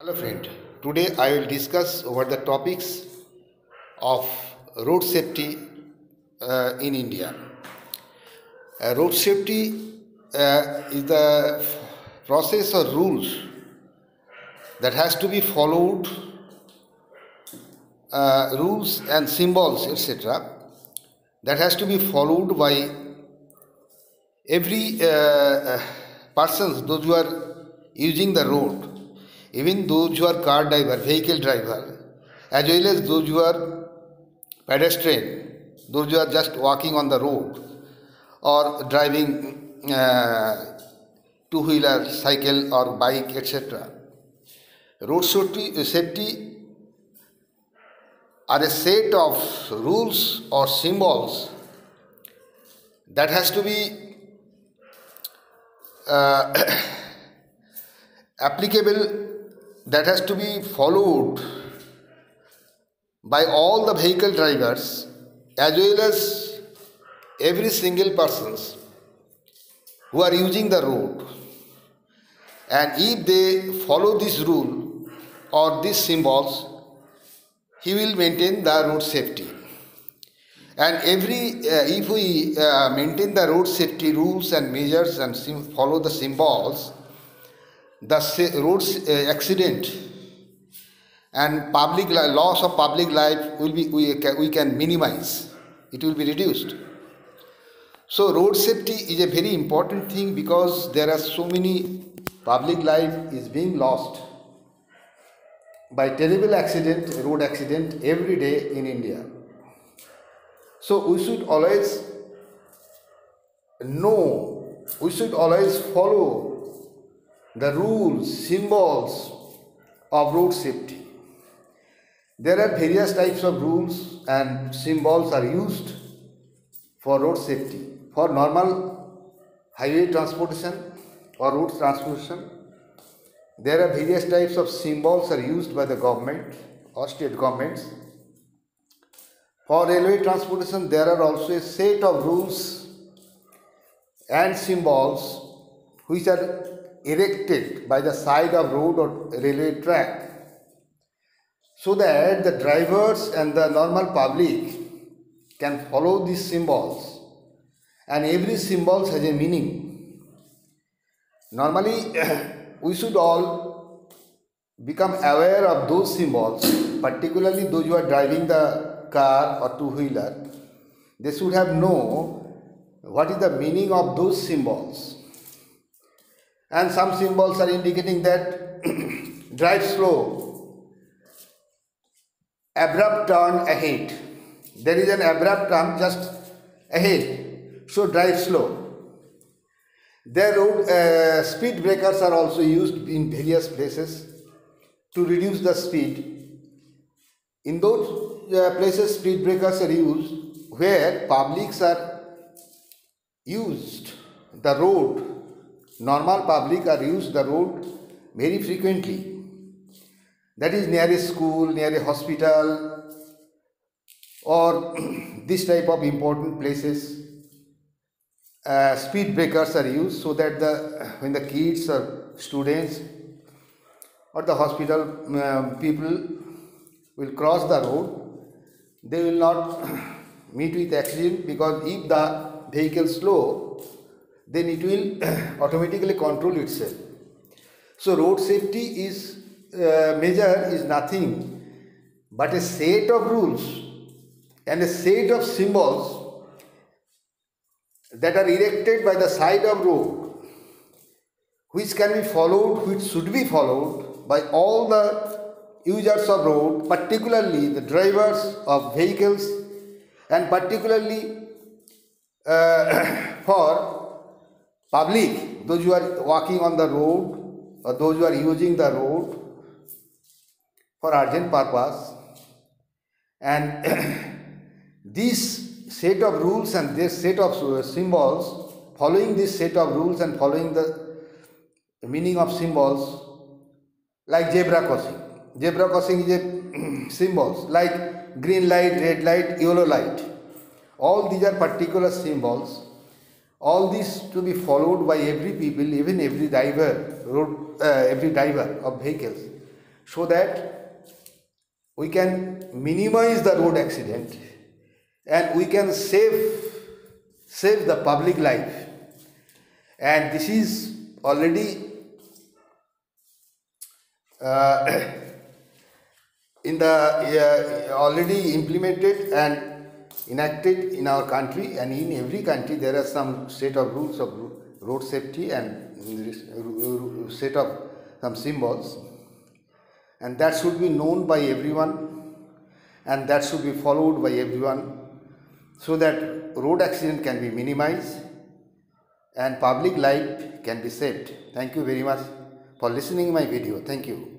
Hello friend, today I will discuss over the topics of road safety in India. Road safety is the process or rules that has to be followed, rules and symbols etc. that has to be followed by every persons, those who are using the road, even those who are car driver, vehicle driver, as well as those who are pedestrian, those who are just walking on the road or driving two-wheeler, cycle or bike, etc. Road safety are a set of rules or symbols that has to be applicable, that has to be followed by all the vehicle drivers as well as every single persons who are using the road. And if they follow this rule or these symbols, he will maintain the road safety. And if we maintain the road safety rules and measures and follow the symbols, the road accident and public loss of public life will be we can minimize. It will be reduced. So road safety is a very important thing because there are so many public life is being lost by terrible accident, road accident every day in India. So we should always know, we should always follow the rules, symbols of road safety. There are various types of rules and symbols are used for road safety. For normal highway transportation or road transportation, there are various types of symbols are used by the government or state governments. For railway transportation, there are also a set of rules and symbols which are erected by the side of road or railway track so that the drivers and the normal public can follow these symbols, and every symbol has a meaning. Normally, we should all become aware of those symbols, particularly those who are driving the car or two-wheeler. They should have know what is the meaning of those symbols. And some symbols are indicating that drive slow, abrupt turn ahead. There is an abrupt turn just ahead, so drive slow. Their road speed breakers are also used in various places to reduce the speed. In those places, speed breakers are used where publics are used the road. Normal public are used the road very frequently. That is near a school, near a hospital, or this type of important places. Speed breakers are used so that when the kids or students or the hospital people will cross the road, they will not meet with accident, because if the vehicle slow, then it will automatically control itself. So road safety is measure is nothing but a set of rules and a set of symbols that are erected by the side of road, which can be followed, which should be followed by all the users of road, particularly the drivers of vehicles, and particularly for public, those who are walking on the road or those who are using the road for urgent purpose. And this set of rules and this set of symbols, following this set of rules and following the meaning of symbols, like zebra crossing. Zebra crossing is a symbols like green light, red light, yellow light. All these are particular symbols. All these to be followed by every people, even every driver, every driver of vehicles so that we can minimize the road accident and we can save the public life. And this is already already implemented and enacted in our country, and in every country there are some set of rules of road safety and set of some symbols, and that should be known by everyone and that should be followed by everyone, so that road accident can be minimized and public life can be saved. Thank you very much for listening my video. Thank you.